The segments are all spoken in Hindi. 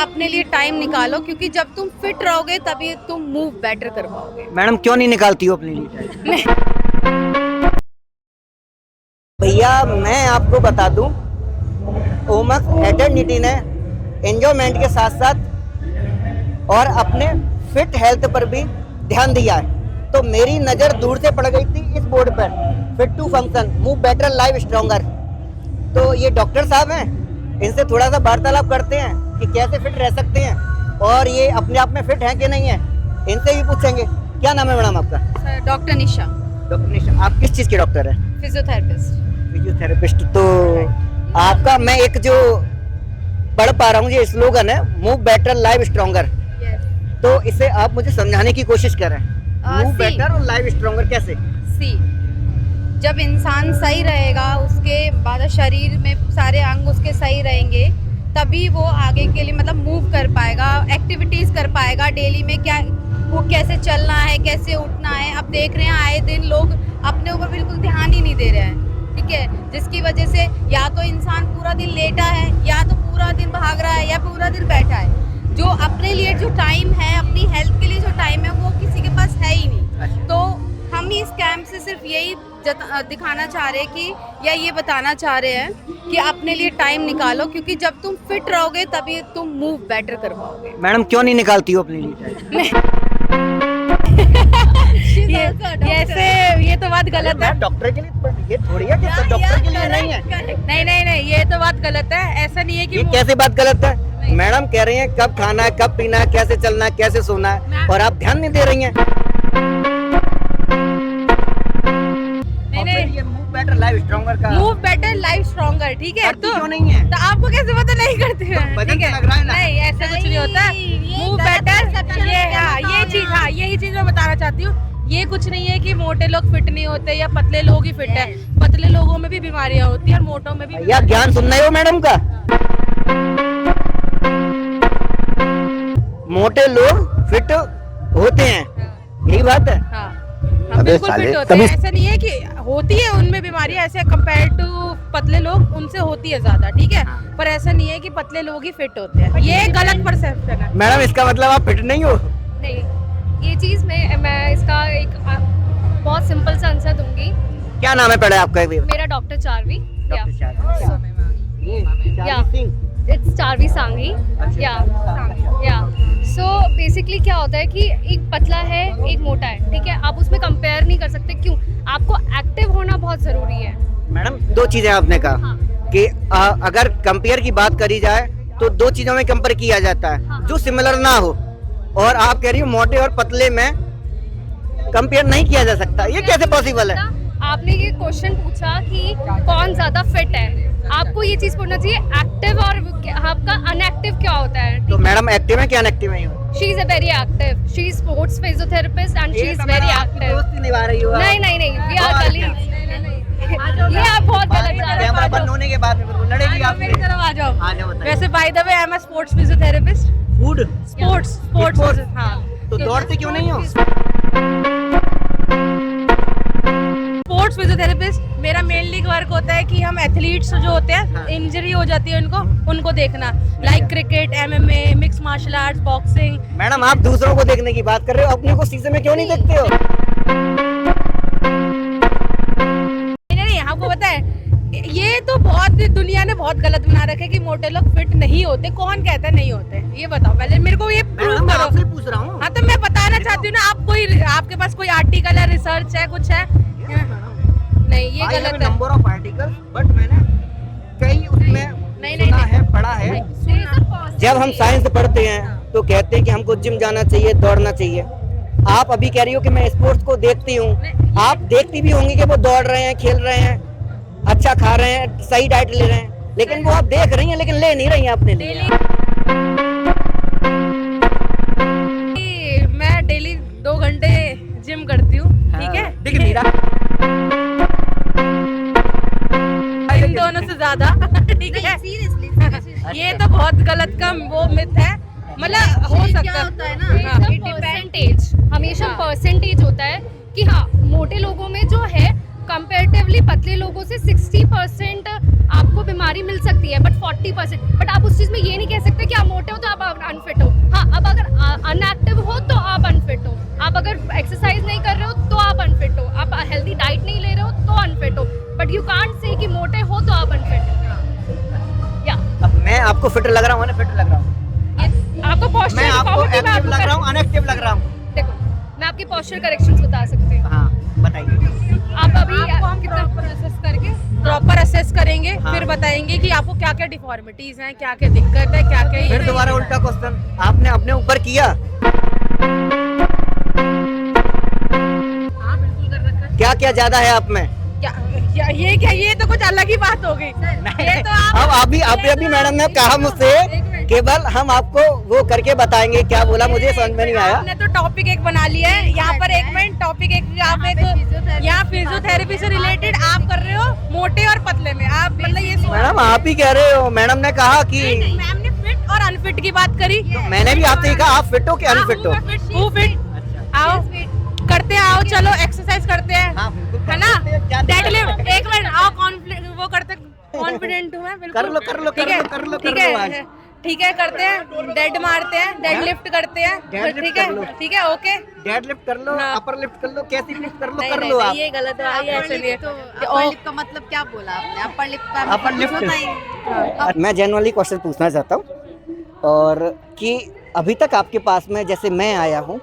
अपने लिए टाइम निकालो, क्योंकि जब तुम फिट रहोगे तभी तुम मूव बेटर कर पाओगे। मैडम क्यों नहीं निकालती हो अपने लिए टाइम? भैया मैं आपको बता दूं, ओमस एटर्निटी ने एंजॉयमेंट के साथ साथ और अपने फिट हेल्थ पर भी ध्यान दिया है। तो मेरी नज़र दूर से पड़ गई थी इस बोर्ड पर, fit to function, move better, live stronger. तो ये डॉक्टर साहब हैं, इनसे थोड़ा सा वार्तालाप करते हैं कि कैसे फिट रह सकते हैं और ये अपने आप में फिट हैं कि नहीं है, इनसे भी पूछेंगे। क्या नाम है मैडम आपका? सर डॉक्टर निशा, डॉक्टर निशा। आप किस चीज़ के डॉक्टर हैं? फिजियोथेरेपिस्ट। फिजियोथेरेपिस्ट। तो आपका मैं एक जो पढ़ पा रहा हूँ ये स्लोगन है, मूव बेटर लाइव स्ट्रॉन्गर। तो इसे आप मुझे समझाने की कोशिश कर रहे हैं। मूव बेटर और लाइव स्ट्रॉन्गर कैसे? जब इंसान सही रहेगा, उसके बाद शरीर में सारे अंग उसके सही रहेंगे, तभी वो आगे के लिए मतलब मूव कर पाएगा, एक्टिविटीज कर पाएगा डेली में। क्या वो कैसे चलना है, कैसे उठना है। अब देख रहे हैं आए दिन लोग अपने ऊपर बिल्कुल ध्यान ही नहीं दे रहे हैं, ठीक है, जिसकी वजह से या तो इंसान पूरा दिन लेटा है, या तो पूरा दिन भाग रहा है, या पूरा दिन बैठा है। जो अपने लिए जो टाइम है, अपनी हेल्थ के लिए जो टाइम है, वो किसी के पास है ही नहीं। तो हम इस कैंप से सिर्फ यही दिखाना चाह रहे हैं कि या ये बताना चाह रहे हैं कि अपने लिए टाइम निकालो, क्योंकि जब तुम फिट रहोगे तभी तुम मूव बेटर कर पाओगे। मैडम क्यों नहीं निकालती हो अपने लिए टाइम? ये तो बात गलत है। डॉक्टर के लिए ये थोड़ी है कि डॉक्टर के लिए नहीं है। नहीं, ये तो बात गलत है। ऐसा नहीं है कि ये कैसे बात गलत है? मैडम कह रही हैं कब खाना है, कब पीना है, कैसे चलना है, कैसे सोना है, और आप ध्यान नहीं दे रही हैं। ये मूव बेटर लाइव स्ट्रॉन्गर का, मूव बेटर लाइव स्ट्रॉन्गर, ठीक है। तो क्यों नहीं है? तो आपको कैसे पता नहीं करते हैं? ठीक है, लग रहा है ना? नहीं, ऐसा कुछ नहीं होता। मूव बेटर यही चीज मैं बताना चाहती हूँ। ये कुछ नहीं है कि मोटे लोग फिट नहीं होते या पतले लोग ही फिट है। पतले लोगों में भी बीमारियां होती है और मोटों में भी। या ज्ञान सुनना है वो मैडम का। मोटे लोग फिट होते हैं, यही बात है। हम बिल्कुल फिट होते हैं। ऐसा नहीं है कि होती है उनमें बीमारियां, ऐसे कंपेयर टू पतले लोग उनसे होती है ज्यादा, ठीक है, पर ऐसा नहीं है कि पतले लोग ही फिट होते हैं। ये गलत परसेप्शन है। मैडम इसका मतलब आप फिट नहीं हो? नहीं, ये चीज मैं इसका एक बहुत सिंपल सा आंसर दूंगी। क्या नाम है पहले आपका? मेरा doctor Charvi. Doctor Charvi. It's Charvi Sangi. Yeah so basically क्या होता है कि एक पतला है, एक मोटा है, ठीक है, आप उसमें कंपेयर नहीं कर सकते। क्यों? आपको एक्टिव होना बहुत जरूरी है। मैडम दो चीजें आपने कहा कि अगर कंपेयर की बात करी जाए तो दो चीजों में कंपेयर किया जाता है जो सिमिलर ना हो, और आप कह रही हो मोटे और पतले में कंपेयर नहीं किया जा सकता। ये कैसे पॉसिबल है? आपने ये क्वेश्चन पूछा कि कौन ज्यादा फिट है, आपको ये चीज पूछना चाहिए एक्टिव और आपका अनएक्टिव क्या होता है। तो मैडम एक्टिव है क्या अनएक्टिव है? She is a very active, she is sports physiotherapist and she is very active. दोस्ती निभा रही हो? नहीं, वी आर कलीग्स। ये आप बहुत गलत जा रहे कैमरा बंद होने के बाद में बिल्कुल लड़ेगी आप मेरी तरफ आ जाओ। बताइए। वैसे by the way I am a sports physiotherapist. Food sports. हाँ, तो दौड़ते क्यों नहीं हो? स्पोर्ट्स फिजियोथेरेपिस्ट मेरा मेनली वर्क होता है कि हम एथलीट्स जो होते हैं, इंजरी हो जाती है उनको देखना, like cricket, MMA, mix martial arts, boxing. Madam आप दूसरों को देखने की बात कर रहे हो, अपने को शीशे में क्यों नहीं देखते हो? नहीं, आपको पता है ये तो बहुत दुनिया ने बहुत गलत बना रखा है कि मोटे लोग फिट नहीं होते। कौन कहता है नहीं होते? ये बताओ पहले मेरे को, ये प्रूव करो। आपसे पूछ रहा हूँ। हाँ, तो मैं बताना चाहती हूँ ना। आपके पास कोई आर्टिकल है, रिसर्च है, कुछ है? नहीं, ये गलत है। नंबर ऑफ आर्टिकल्स, बट मैंने कई उसमें सुना है, पढ़ा है। जब हम साइंस पढ़ते हैं तो कहते हैं कि हमको जिम जाना चाहिए, दौड़ना चाहिए। आप अभी कह रही हो कि मैं स्पोर्ट्स को देखती हूँ, आप देखती भी होंगी कि वो दौड़ रहे हैं, खेल रहे हैं, अच्छा खा रहे हैं, सही डाइट ले रहे हैं, लेकिन वो आप देख रही हैं लेकिन ले नहीं रही हैं अपने लिए। मैं डेली 2 घंटे जिम करती हूँ, ठीक है, दिख नहीं रहा इन दोनों से ज्यादा, ठीक है। ये तो बहुत गलत का वो मिथ है, मतलब हो सकता है ना। परसेंटेज, हमेशा परसेंटेज होता है कि हाँ, मोटे लोगों में जो है कंपेरेटिवली पतले लोगों से 60% आपको बीमारी मिल सकती है, बट 40%, बट आप उस चीज़ में ये नहीं कह सकते कि आप मोटे हो तो आप अनफिट हो। हाँ, अब अगर अनएक्टिव हो तो आप अनफिट हो, आप अगर एक्सरसाइज नहीं कर रहे हो तो आप अनफिट हो, आप हेल्दी डाइट नहीं ले रहे हो तो अनफिट हो, बट यू कांट से कि मोटे हो तो आप अनफिट हो। या अब मैं आपको फिट लग रहा हूँ, फिट लग रहा हूँ, आपको पोस्चर मैं आपको एक्टिव लग रहा हूँ, अनएक्टिव लग रहा हूँ? देखो, मैं आपकी पोस्चर करेक्शंस बता सकती हूँ। हाँ बताइए। आप अभी प्रॉपर असेस करेंगे, हाँ। फिर बताएंगे कि आपको क्या क्या डिफॉर्मिटीज हैं, क्या क्या दिक्कत है, क्या क्या। फिर दोबारा उल्टा क्वेश्चन, आपने अपने ऊपर किया? हाँ बिल्कुल कर रखा है। क्या क्या ज्यादा है आप में? ये तो कुछ अलग ही बात हो गई। ये तो आप अब अभी मैडम ने कहा मुझसे केवल हम आपको वो करके बताएंगे, क्या बोला मुझे समझ में नहीं आया। आपने तो टॉपिक एक बना लिया है यहाँ पर। एक मिनट, टॉपिक एक आप एक यहाँ फिजियोथेरेपी से रिलेटेड आप कर रहे हो मोटे और पतले में। आप मतलब ये मैडम आप ही कह रहे हो, मैडम ने कहा कि मैम ने फिट और अनफिट की बात करी, मैंने भी आपसे ही कहा आप फिट हो कि अनफिट हो? फिट आओ करते हैं, आओ चलो एक्सरसाइज करते हैं, हाँ, बिल्कुल है ना। करते हैं। डेडलिफ्ट, एक मिनट आओ, वो करते, कॉन्फिडेंट हूँ मैं बिल्कुल। कर लो, ठीक है, कर लो ठीक है, ठीक है, करते हैं। डेड मारते हैं, डेड लिफ्ट करते हैं, Deadlift ठीक कर लो। है, ठीक है, ओके। डेड लिफ्ट कर लो, हाँ। अपर लिफ्ट कर लो, कैसी लिफ्ट कर लो, नहीं, कर नहीं, लो नहीं, आप। ये गलत है, ये ऐसे नहीं है। अपर लिप का मतलब क्या बोला आपने? अपर लिप का अपर लिप होता ही मैं जनरली क्वेश्चन पूछना चाहता हूँ, और कि अभी तक आपके पास में जैसे मैं आया हूँ,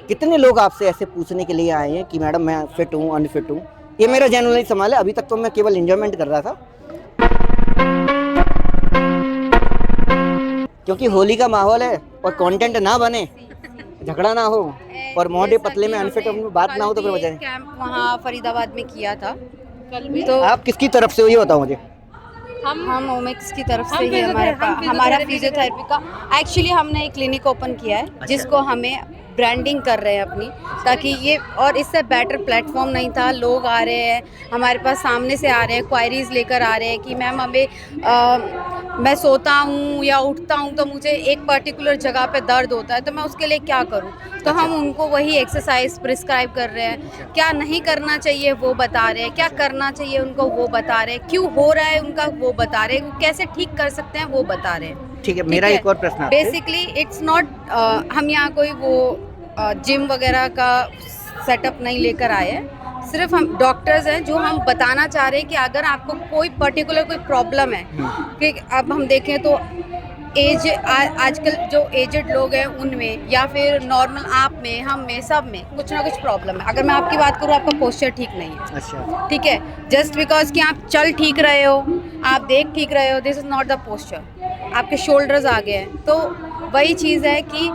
कितने लोग आपसे ऐसे पूछने के लिए आए हैं कि मैडम मैं फिट हूँ अनफिट हूँ? ये मेरा जनरली सवाल है। अभी तक तो मैं केवल एंजॉयमेंट कर रहा था, क्योंकि होली का माहौल है और कंटेंट ना बने, झगड़ा ना हो और मोटे पतले में अनफिट में बात ना हो तो फिर वजह। कैंप वहाँ फरीदाबाद में किया था कल भी। तो आप किसकी तरफ से हो ये बताओ मुझे। हम ओमिक्स की तरफ से ही हमारा फिजियोथेरेपी का एक्चुअली हमने एक क्लिनिक ओपन किया है, जिसको हमें ब्रांडिंग कर रहे हैं अपनी, ताकि ये और इससे बेटर प्लेटफॉर्म नहीं था। लोग आ रहे हैं हमारे पास, सामने से आ रहे हैं, क्वायरीज लेकर आ रहे हैं कि मैम हमें मैं सोता हूँ या उठता हूँ तो मुझे एक पर्टिकुलर जगह पे दर्द होता है, तो मैं उसके लिए क्या करूँ। तो हम उनको वही एक्सरसाइज प्रिस्क्राइब कर रहे हैं, क्या नहीं करना चाहिए वो बता रहे हैं, क्या करना चाहिए उनको वो बता रहे हैं, क्यों हो रहा है उनका वो बता रहे हैं, कैसे ठीक कर सकते हैं वो बता रहे हैं। ठीक है, मेरा एक और प्रश्न आपसे। बेसिकली इट्स नॉट हम यहाँ कोई वो जिम वगैरह का सेटअप नहीं लेकर आए हैं, सिर्फ हम डॉक्टर्स हैं जो हम बताना चाह रहे हैं कि अगर आपको कोई पर्टिकुलर कोई प्रॉब्लम है, कि अब हम देखें तो एज आजकल जो एजड लोग हैं उनमें, या फिर नॉर्मल आप में, हम में, सब में कुछ ना कुछ प्रॉब्लम है। अगर मैं आपकी बात करूँ, आपका पोस्चर ठीक नहीं है, अच्छा, ठीक है, जस्ट बिकॉज कि आप चल ठीक रहे हो, आप देख ठीक रहे हो, this is not the posture. आपके शोल्डर्स आगे हैं, तो वही चीज़ है कि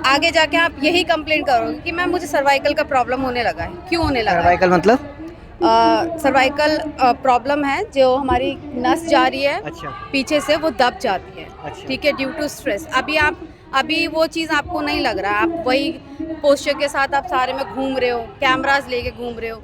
आगे जाके आप यही कंप्लेन करोगे कि मैम मुझे सर्वाइकल का प्रॉब्लम होने लगा है। क्यों होने लगा है? सर्वाइकल मतलब? सर्वाइकल प्रॉब्लम है, जो हमारी नस जा रही है अच्छा, पीछे से, वो दब जाती है, अच्छा। ठीक है, ड्यू टू स्ट्रेस। अभी वो चीज़ आपको नहीं लग रहा, आप वही पोस्चर के साथ आप सारे में घूम रहे हो, कैमरास लेके घूम रहे हो।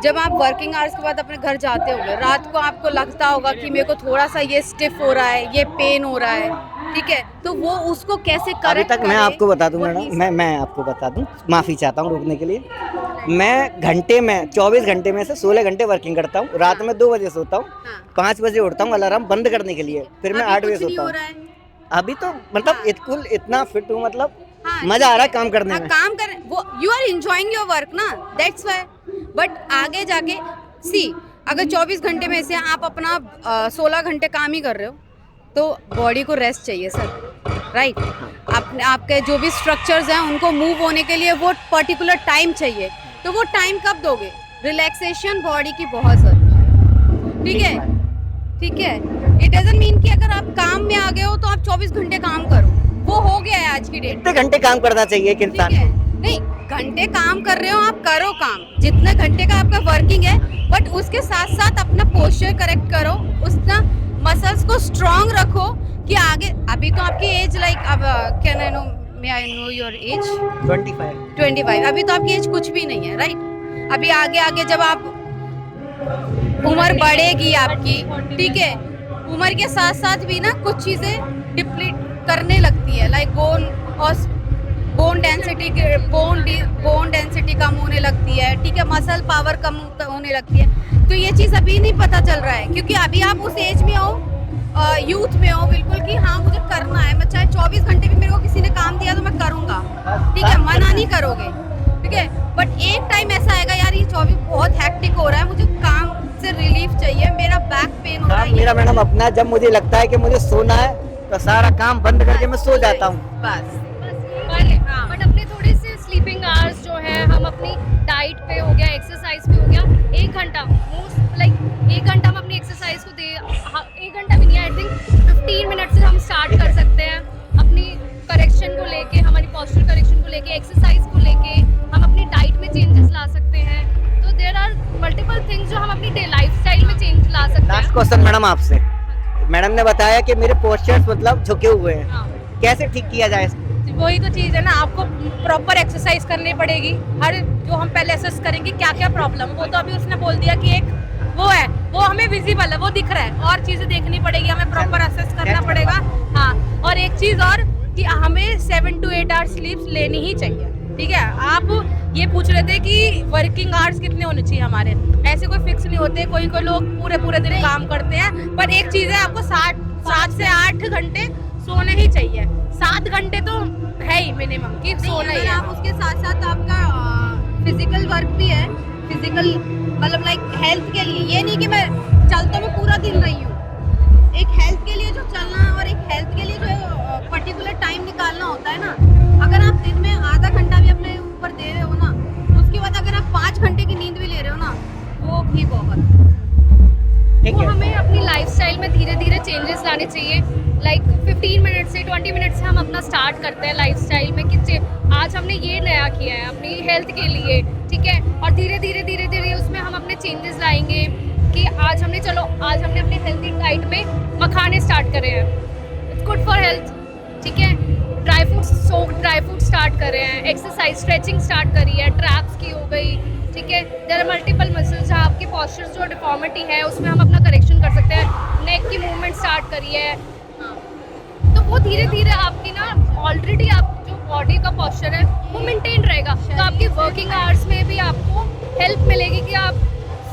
जब आप वर्किंग आवर्स के बाद अपने घर जाते होगे, रात को आपको लगता होगा कि मेरे को थोड़ा सा ये स्टिफ हो रहा है, ये पेन हो रहा है, ठीक है, तो वो उसको कैसे अभी करेक्ट तक मैं आपको बता दूं मैडम, मैं आपको बता दूं, माफ़ी चाहता हूं रोकने के लिए। मैं घंटे में 24 घंटे में से 16 घंटे वर्किंग करता हूं। रात में 2 बजे सोता हूं, 5 बजे उठता हूं अलार्म बंद करने के लिए, फिर मैं 8 बजे सोता हूं। अभी तो मतलब इतना फिट हूँ, मतलब मजा आ रहा है काम करने में। काम कर वो you are enjoying your work ना, दैट्स व्हाई। बट आगे जाके सी, अगर 24 घंटे में से आप अपना 16 घंटे काम ही कर रहे हो, तो बॉडी को रेस्ट चाहिए सर, राइट। आपके जो भी स्ट्रक्चर्स हैं उनको मूव होने के लिए वो पर्टिकुलर टाइम चाहिए, तो वो टाइम कब दोगे? रिलैक्सेशन बॉडी की बहुत ज़रूरी है, ठीक है, ठीक है। इट डजंट मीन कि अगर आप काम में आ गए हो तो आप 24 घंटे काम करो, वो हो गया है आज की डेट। कितने घंटे काम करना चाहिए एक इंसान? नहीं, घंटे काम कर रहे हो आप, करो काम जितने घंटे का आपका वर्किंग है, बट उसके साथ साथ अपना पोस्चर करेक्ट करो, उसका मसल्स को स्ट्रांग रखो कि आगे। अभी तो आपकी एज लाइक, अब can I know, may I know your age? 25। अभी तो आपकी एज कुछ भी नहीं है, राइट। अभी आगे आगे जब आप उम्र बढ़ेगी आपकी, ठीक है, उम्र के साथ साथ भी ना कुछ चीज़ें डिप्लीट करने लगती है, लाइक बोन बोन डेंसिटी कम होने लगती है, ठीक है, मसल पावर कम होने लगती है। तो ये चीज़ अभी नहीं पता चल रहा है, क्योंकि अभी आप उस एज में हो, यूथ में हो बिल्कुल, कि हाँ मुझे करना है, मैं चाहे 24 घंटे भी मेरे को किसी ने काम दिया तो मैं करूँगा, ठीक है, मना नहीं करोगे, ठीक है। बट एक टाइम ऐसा आएगा यार ये 24 बहुत हैक्टिक हो रहा है, मुझे काम से रिलीफ चाहिए, मेरा बैक पेन हो रहा है, मेरा मैडम अपना, जब मुझे लगता है कि मुझे सोना है तो सारा काम बंद करके मैं सो जाता हूँ बस। बट अपने थोड़े से स्लीपिंग आवर्स जो है, हम अपनी डाइट पे हो गया, एक्सरसाइज पे हो गया, 1 घंटा मोस्ट लाइक 1 घंटा हम अपनी एक्सरसाइज को दे, 1 घंटा भी नहीं, आई थिंक 15 मिनट से हम स्टार्ट कर सकते हैं अपनी करेक्शन को लेके, हमारी पोस्चर करेक्शन को लेके, एक्सरसाइज को लेके, हम अपनी डाइट में चेंजेस ला सकते हैं। तो देयर आर मल्टीपल थिंग्स जो हम अपनी लाइफस्टाइल में चेंज ला सकते हैं। लास्ट क्वेश्चन मैडम आपसे, मैडम ने बताया कि मेरे पोस्चर्स मतलब झुके हुए हैं, हाँ। कैसे ठीक किया जाए इसको? वही तो चीज़ है ना, आपको प्रॉपर एक्सरसाइज करनी पड़ेगी। हर जो हम पहले असेस करेंगे क्या क्या प्रॉब्लम, वो तो अभी उसने बोल दिया कि एक वो है, वो हमें विजिबल है, वो दिख रहा है, और चीज़ें देखनी पड़ेगी, हमें प्रॉपर असेस करना पड़ेगा। हाँ, और एक चीज़ और कि हमें 7 to 8 आवर्स स्लीप लेनी ही चाहिए, ठीक है। आप ये पूछ रहे थे कि वर्किंग आवर्स कितने होने चाहिए हमारे, ऐसे कोई फिक्स नहीं होते, कोई कोई लोग पूरे पूरे दिन काम करते हैं, पर एक चीज़ है, आपको 7 से 8 घंटे सोने ही चाहिए। 7 घंटे तो है ही मिनिमम कि सोना ही है। आप उसके साथ साथ आपका फिजिकल वर्क भी है, फिजिकल मतलब लाइक हेल्थ के लिए, ये नहीं कि मैं चलता मैं पूरा दिन रही हूँ, एक हेल्थ के लिए जो चलना और एक हेल्थ के लिए जो पर्टिकुलर टाइम निकालना होता है ना, अगर आप दिन में आधा घंटा भी अपने ऊपर दे रहे हो ना, उसके बाद अगर आप 5 घंटे की नींद भी ले रहे हो ना, वो भी बहुत ठीक वो है। हमें अपनी लाइफस्टाइल में धीरे धीरे चेंजेस लाने चाहिए। लाइक 15 मिनट से 20 मिनट से हम अपना स्टार्ट करते हैं लाइफस्टाइल में कि आज हमने ये नया किया है अपनी हेल्थ के लिए, ठीक है, और धीरे धीरे उसमें हम अपने चेंजेस लाएंगे कि आज हमने अपनी हेल्थी डाइट में मखाने स्टार्ट करे हैं, इट्स गुड फॉर हेल्थ, ठीक है। ड्राई फ्रूट स्टार्ट कर रहे हैं, एक्सरसाइज स्ट्रेचिंग स्टार्ट करी है, ट्रैप्स की हो गई, ठीक है। देयर आर मल्टीपल मसल्स जहाँ आपके पोस्चर्स जो डिफॉर्मिटी है उसमें हम अपना करेक्शन कर सकते हैं, नेक की मूवमेंट स्टार्ट करी है, तो वो धीरे धीरे आपकी ना ऑलरेडी आप जो बॉडी का पोस्चर है वो मेंटेन रहेगा, तो आपकी वर्किंग आवर्स में भी आपको हेल्प मिलेगी कि आप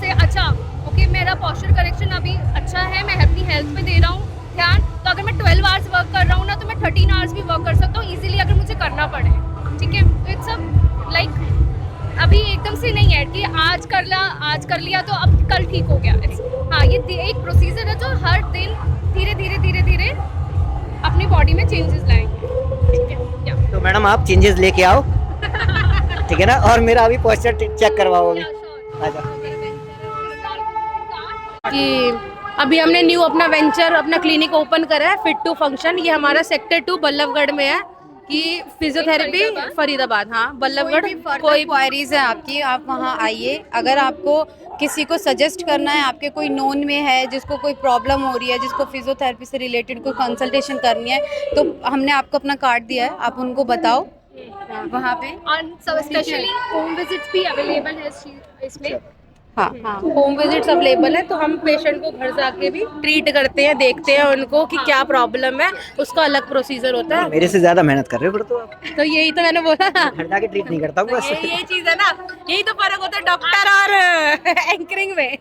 से अच्छा ओके मेरा पोस्चर करेक्शन अभी अच्छा है, मैं अपनी हेल्थ पे दे रहा हूँ ध्यान, तो अगर मैं 12 आवर्स वर्क कर रहा हूँ ना तो मैं 13 आवर्स भी वर्क कर सकता हूँ इजीली अगर मुझे करना पड़े, ठीक है। तो इट्स अ लाइक अभी एकदम से नहीं है कि आज कर लिया तो अब कल ठीक हो गया। हाँ, ये एक प्रोसीजर है जो हर दिन धीरे धीरे अपनी बॉडी में चेंजेस लाएंगे, ठीक है। या तो मैडम आप चेंजेस लेके आओ, ठीक है ना, और मेरा अभी पोस्चर चेक करवाओगे। अच्छा। कि अभी हमने न्यू अपना वेंचर, अपना क्लिनिक ओपन करा है, फिट टू फंक्शन। ये हमारा सेक्टर 2 बल्लभगढ़ में है कि फिजियोथेरेपी फरीदाबाद, हाँ बल्लभगढ़। कोई क्वायरीज है आपकी, आप वहाँ आइए। अगर आपको किसी को सजेस्ट करना है, आपके कोई नोन में है जिसको कोई प्रॉब्लम हो रही है, जिसको फिजियोथेरेपी से रिलेटेड कोई कंसल्टेशन करनी है, तो हमने आपको अपना कार्ड दिया है, आप उनको बताओ वहाँ पे। और स्पेशली होम विजिट्स भी अवेलेबल है इसमें। हाँ हाँ, होम विजिट्स अवेलेबल है, तो हम पेशेंट को घर जाके भी ट्रीट करते हैं, देखते हैं उनको कि क्या प्रॉब्लम है, उसका अलग प्रोसीजर होता है। मेरे से ज्यादा मेहनत कर रहे हो फिर तो आप। तो यही तो मैंने बोला ना, घर जाके ट्रीट नहीं करता हूँ बस। यही चीज है ना, यही तो फर्क होता है डॉक्टर और एंकरिंग में।